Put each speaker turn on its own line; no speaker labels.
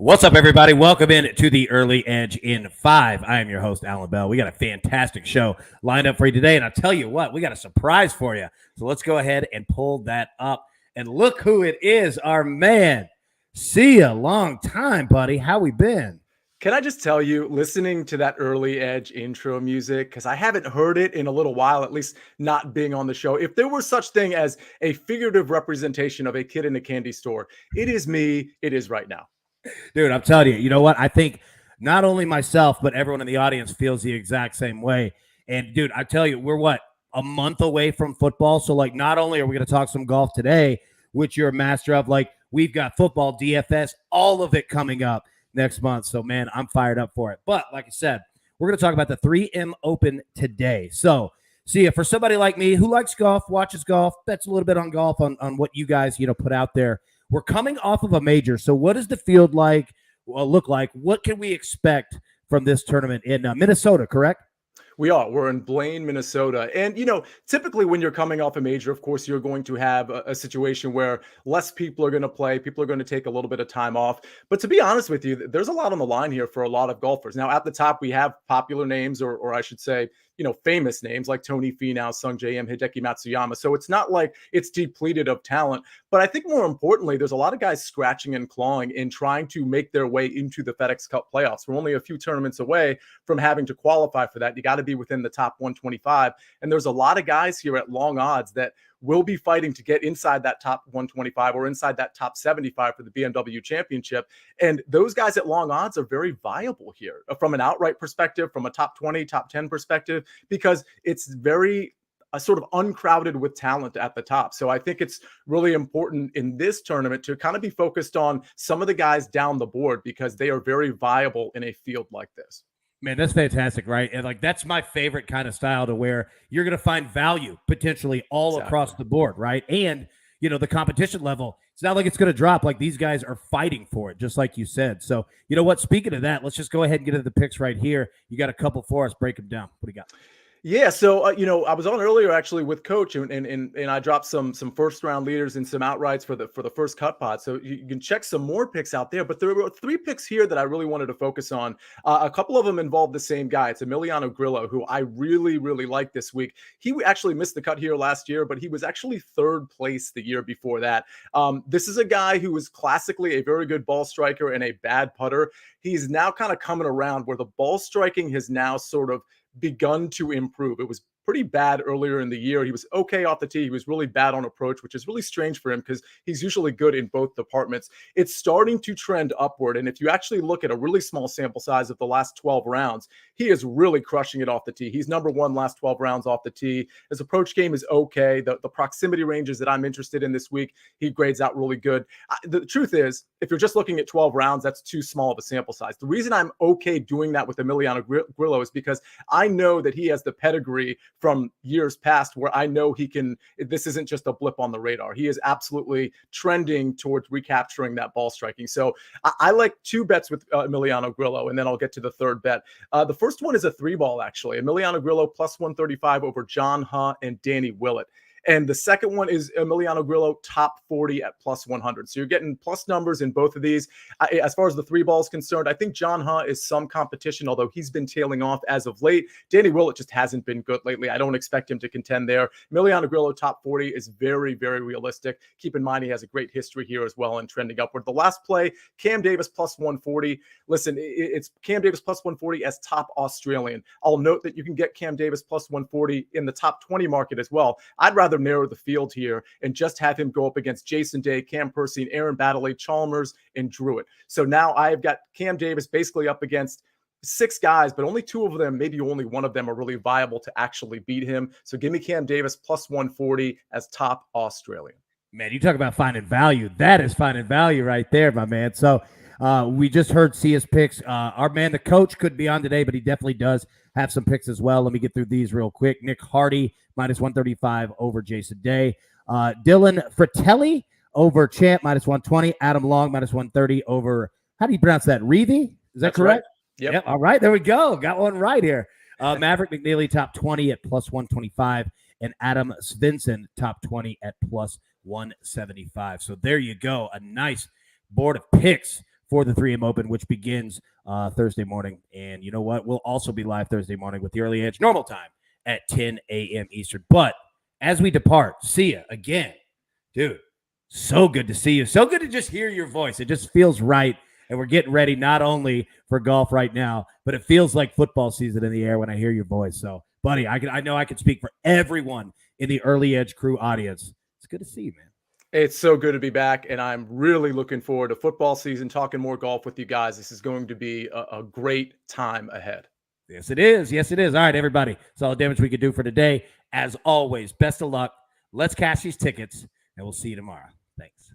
What's up, everybody? Welcome in to the Early Edge in 5. I am your host, Allan Bell. We got a fantastic show lined up for you today, and I'll tell you what, we got a surprise for you. So let's go ahead and pull that up. And look who it is, our man, Sia. Long time, buddy. How we been?
Can I just tell you, listening to that Early Edge intro music, because I haven't heard it in a little while, at least not being on the show. If there were such thing as a figurative representation of a kid in a candy store, it is me. It is right now.
Dude, I'm telling you, you know what? I think not only myself, but everyone in the audience feels the exact same way. And, dude, I tell you, we're a month away from football. So, not only are we going to talk some golf today, which you're a master of, we've got football, DFS, all of it coming up next month. So, man, I'm fired up for it. But, like I said, we're going to talk about the 3M Open today. So, see, for somebody like me who likes golf, watches golf, bets a little bit on golf, on what you guys, put out there, we're coming off of a major. So what does the field look like? What can we expect from this tournament in Minnesota, correct?
We are. We're in Blaine, Minnesota. And, typically when you're coming off a major, of course, you're going to have a situation where less people are going to play. People are going to take a little bit of time off. But to be honest with you, there's a lot on the line here for a lot of golfers. Now, at the top, we have popular names, or I should say, famous names like Tony Finau, Sungjae Im, Hideki Matsuyama. So it's not like it's depleted of talent. But I think more importantly, there's a lot of guys scratching and clawing and trying to make their way into the FedEx Cup playoffs. We're only a few tournaments away from having to qualify for that. You got to be within the top 125. And there's a lot of guys here at long odds that will be fighting to get inside that top 125 or inside that top 75 for the BMW Championship. And those guys at long odds are very viable here from an outright perspective, from a top 20, top 10 perspective, because it's very sort of uncrowded with talent at the top. So I think it's really important in this tournament to kind of be focused on some of the guys down the board because they are very viable in a field like this.
Man, that's fantastic, right? And that's my favorite kind of style, to where you're going to find value potentially all across the board, right? And, the competition level, it's not like it's going to drop. These guys are fighting for it, just like you said. So, you know what? Speaking of that, let's just go ahead and get into the picks right here. You got a couple for us. Break them down. What do you got?
Yeah, so I was on earlier actually with Coach, and I dropped some first round leaders and some outrights for the first cut pod. So you can check some more picks out there. But there were 3 picks here that I really wanted to focus on. A couple of them involve the same guy. It's Emiliano Grillo, who I really like this week. He actually missed the cut here last year, but he was actually 3rd place the year before that. This is a guy who was classically a very good ball striker and a bad putter. He's now kind of coming around where the ball striking has now sort of begun to improve. It was pretty bad earlier in the year. He was okay off the tee. He was really bad on approach, which is really strange for him because he's usually good in both departments. It's starting to trend upward. And if you actually look at a really small sample size of the last 12 rounds, he is really crushing it off the tee. He's number 1 last 12 rounds off the tee. His approach game is okay. The proximity ranges that I'm interested in this week, he grades out really good. The truth is, if you're just looking at 12 rounds, that's too small of a sample size. The reason I'm okay doing that with Emiliano Grillo is because I know that he has the pedigree from years past where I know this isn't just a blip on the radar. He is absolutely trending towards recapturing that ball striking. So I like 2 bets with Emiliano Grillo, and then I'll get to the 3rd bet. The first one is a 3-ball, actually. Emiliano Grillo plus 135 over John Huh and Danny Willett. And the second one is Emiliano Grillo top 40 at plus 100. So you're getting plus numbers in both of these. As far as the 3 balls concerned, I think John Huh is some competition, although he's been tailing off as of late. Danny Willett just hasn't been good lately. I don't expect him to contend there. Emiliano Grillo top 40 is very realistic. Keep in mind he has a great history here as well and trending upward. The last play, Cam Davis plus 140. Listen, it's Cam Davis plus 140 as top Australian. I'll note that you can get Cam Davis plus 140 in the top 20 market as well. I'd rather narrow the field here and just have him go up against Jason Day, Cam Percy, and Aaron Baddeley, Chalmers, and Druitt. So now I've got Cam Davis basically up against 6 guys, but only 2 of them, maybe only one of them are really viable to actually beat him. So give me Cam Davis plus 140 as top Australian.
Man, you talk about finding value. That is finding value right there, my man. So we just heard Sia's picks. Our man, the coach, couldn't be on today, but he definitely does have some picks as well. Let me get through these real quick. Nick Hardy, minus 135 over Jason Day. Dylan Fratelli over Champ, minus 120. Adam Long, minus 130 over, how do you pronounce that? Reevy? Is that correct?
Right. Yep.
All right, there we go. Got one right here. Maverick McNeely, top 20 at plus 125. And Adam Svensson, top 20 at plus 175. So there you go. A nice board of picks for the 3M Open, which begins Thursday morning. And you know what? We'll also be live Thursday morning with the Early Edge normal time at 10 a.m. Eastern. But as we depart, Sia, again, dude, so good to see you. So good to just hear your voice. It just feels right. And we're getting ready not only for golf right now, but it feels like football season in the air when I hear your voice. So, buddy, I know I can speak for everyone in the Early Edge crew audience. It's good to see you, man.
It's so good to be back, and I'm really looking forward to football season, talking more golf with you guys. This is going to be a great time ahead.
Yes, it is. Yes, it is. All right, everybody. That's all the damage we could do for today. As always, best of luck. Let's cash these tickets, and we'll see you tomorrow. Thanks.